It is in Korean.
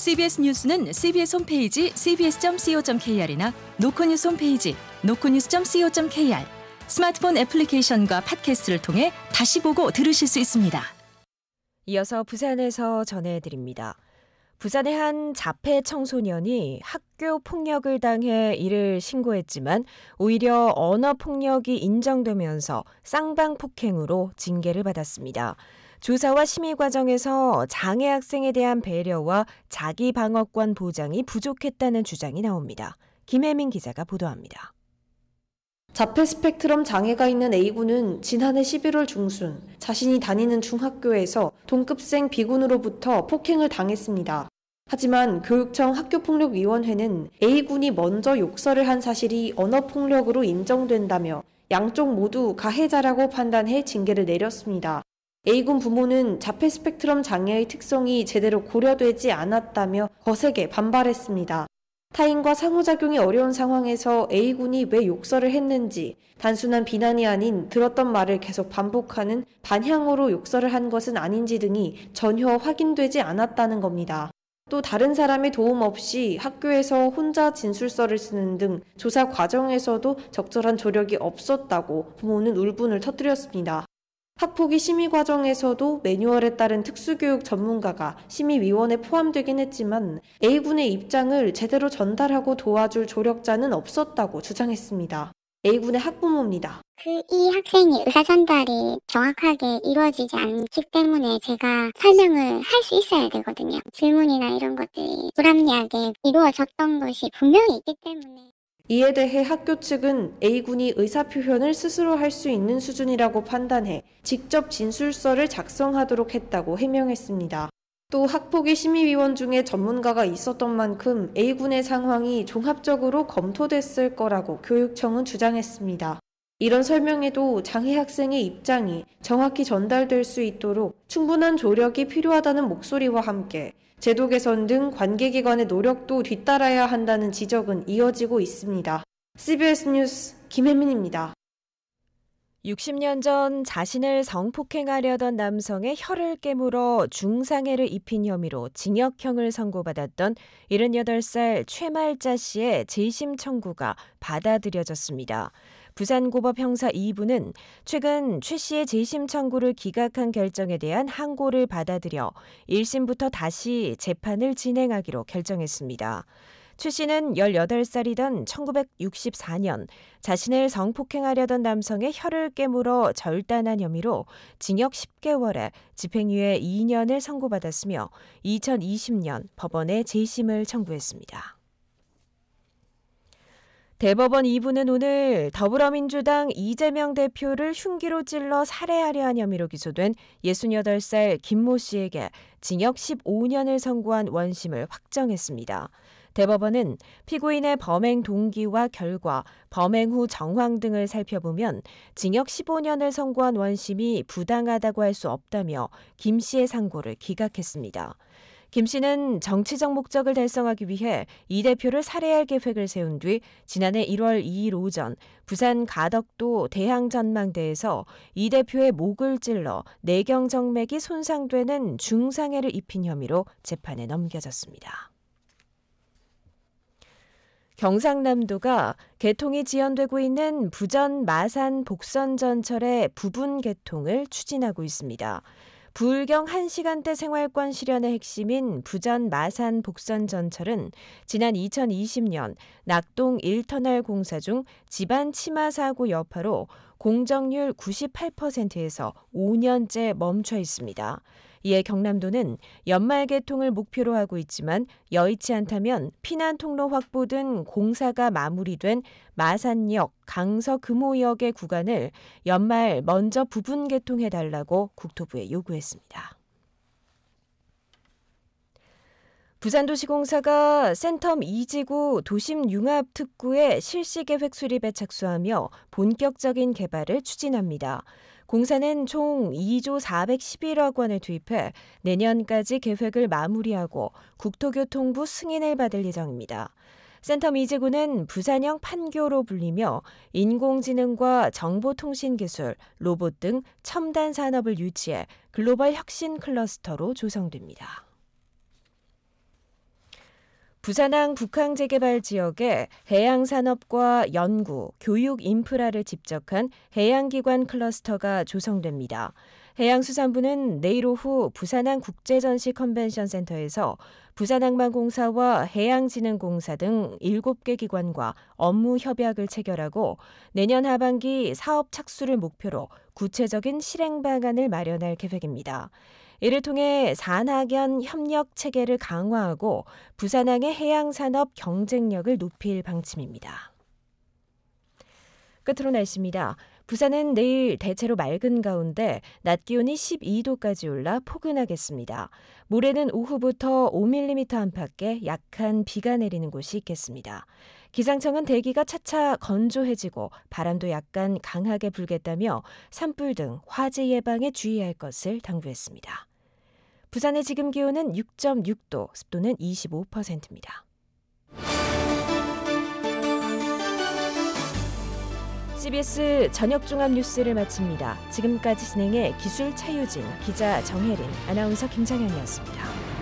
CBS 뉴스는 CBS 홈페이지 cbs.co.kr이나 노코뉴스 홈페이지 노코뉴스.co.kr, 스마트폰 애플리케이션과 팟캐스트를 통해 다시 보고 들으실 수 있습니다. 이어서 부산에서 전해드립니다. 부산의 한 자폐 청소년이 학교 폭력을 당해 이를 신고했지만 오히려 언어 폭력이 인정되면서 쌍방 폭행으로 징계를 받았습니다. 조사와 심의 과정에서 장애 학생에 대한 배려와 자기 방어권 보장이 부족했다는 주장이 나옵니다. 김혜민 기자가 보도합니다. 자폐 스펙트럼 장애가 있는 A군은 지난해 11월 중순 자신이 다니는 중학교에서 동급생 B군으로부터 폭행을 당했습니다. 하지만 교육청 학교폭력위원회는 A군이 먼저 욕설을 한 사실이 언어폭력으로 인정된다며 양쪽 모두 가해자라고 판단해 징계를 내렸습니다. A군 부모는 자폐 스펙트럼 장애의 특성이 제대로 고려되지 않았다며 거세게 반발했습니다. 타인과 상호작용이 어려운 상황에서 A군이 왜 욕설을 했는지 단순한 비난이 아닌 들었던 말을 계속 반복하는 반향으로 욕설을 한 것은 아닌지 등이 전혀 확인되지 않았다는 겁니다. 또 다른 사람의 도움 없이 학교에서 혼자 진술서를 쓰는 등 조사 과정에서도 적절한 조력이 없었다고 부모는 울분을 터뜨렸습니다. 학폭위 심의 과정에서도 매뉴얼에 따른 특수교육 전문가가 심의위원에 포함되긴 했지만 A군의 입장을 제대로 전달하고 도와줄 조력자는 없었다고 주장했습니다. A군의 학부모입니다. 이 학생이 의사 전달이 정확하게 이루어지지 않기 때문에 제가 설명을 할 수 있어야 되거든요. 질문이나 이런 것들이 불합리하게 이루어졌던 것이 분명히 있기 때문에. 이에 대해 학교 측은 A군이 의사표현을 스스로 할 수 있는 수준이라고 판단해 직접 진술서를 작성하도록 했다고 해명했습니다. 또 학폭위 심의위원 중에 전문가가 있었던 만큼 A군의 상황이 종합적으로 검토됐을 거라고 교육청은 주장했습니다. 이런 설명에도 장애 학생의 입장이 정확히 전달될 수 있도록 충분한 조력이 필요하다는 목소리와 함께 제도 개선 등 관계기관의 노력도 뒤따라야 한다는 지적은 이어지고 있습니다. CBS 뉴스 김혜민입니다. 60년 전 자신을 성폭행하려던 남성의 혀를 깨물어 중상해를 입힌 혐의로 징역형을 선고받았던 78살 최말자 씨의 재심 청구가 받아들여졌습니다. 부산고법 형사 2부는 최근 최 씨의 재심 청구를 기각한 결정에 대한 항고를 받아들여 1심부터 다시 재판을 진행하기로 결정했습니다. 최 씨는 18살이던 1964년 자신을 성폭행하려던 남성의 혀를 깨물어 절단한 혐의로 징역 10개월에 집행유예 2년을 선고받았으며 2020년 법원에 재심을 청구했습니다. 대법원 2부는 오늘 더불어민주당 이재명 대표를 흉기로 찔러 살해하려 한 혐의로 기소된 68살 김모 씨에게 징역 15년을 선고한 원심을 확정했습니다. 대법원은 피고인의 범행 동기와 결과, 범행 후 정황 등을 살펴보면 징역 15년을 선고한 원심이 부당하다고 할 수 없다며 김 씨의 상고를 기각했습니다. 김 씨는 정치적 목적을 달성하기 위해 이 대표를 살해할 계획을 세운 뒤 지난해 1월 2일 오전 부산 가덕도 대항전망대에서 이 대표의 목을 찔러 내경정맥이 손상되는 중상해를 입힌 혐의로 재판에 넘겨졌습니다. 경상남도가 개통이 지연되고 있는 부전 마산 복선 전철의 부분 개통을 추진하고 있습니다. 부울경 1시간대 생활권 실현의 핵심인 부전 마산 복선 전철은 지난 2020년 낙동 1터널 공사 중 집안 치마 사고 여파로 공정률 98%에서 5년째 멈춰 있습니다. 이에 경남도는 연말 개통을 목표로 하고 있지만 여의치 않다면 피난 통로 확보 등 공사가 마무리된 마산역, 강서금호역의 구간을 연말 먼저 부분 개통해달라고 국토부에 요구했습니다. 부산도시공사가 센텀 2지구 도심융합특구의 실시계획 수립에 착수하며 본격적인 개발을 추진합니다. 공사는 총 2조 411억 원을 투입해 내년까지 계획을 마무리하고 국토교통부 승인을 받을 예정입니다. 센텀 2지구는 부산형 판교로 불리며 인공지능과 정보통신기술, 로봇 등 첨단 산업을 유치해 글로벌 혁신 클러스터로 조성됩니다. 부산항 북항재개발 지역에 해양산업과 연구, 교육 인프라를 집적한 해양기관 클러스터가 조성됩니다. 해양수산부는 내일 오후 부산항 국제전시 컨벤션 센터에서 부산항만공사와 해양진흥공사 등 7개 기관과 업무 협약을 체결하고 내년 하반기 사업 착수를 목표로 구체적인 실행 방안을 마련할 계획입니다. 이를 통해 산학연 협력 체계를 강화하고 부산항의 해양산업 경쟁력을 높일 방침입니다. 끝으로 날씨입니다. 부산은 내일 대체로 맑은 가운데 낮 기온이 12도까지 올라 포근하겠습니다. 모레는 오후부터 5mm 안팎의 약한 비가 내리는 곳이 있겠습니다. 기상청은 대기가 차차 건조해지고 바람도 약간 강하게 불겠다며 산불 등 화재 예방에 주의할 것을 당부했습니다. 부산의 지금 기온은 6.6도, 습도는 25%입니다. CBS 저녁 종합 뉴스를 마칩니다. 지금까지 진행해 기술 차유진, 기자 정혜린, 아나운서 김장현이었습니다.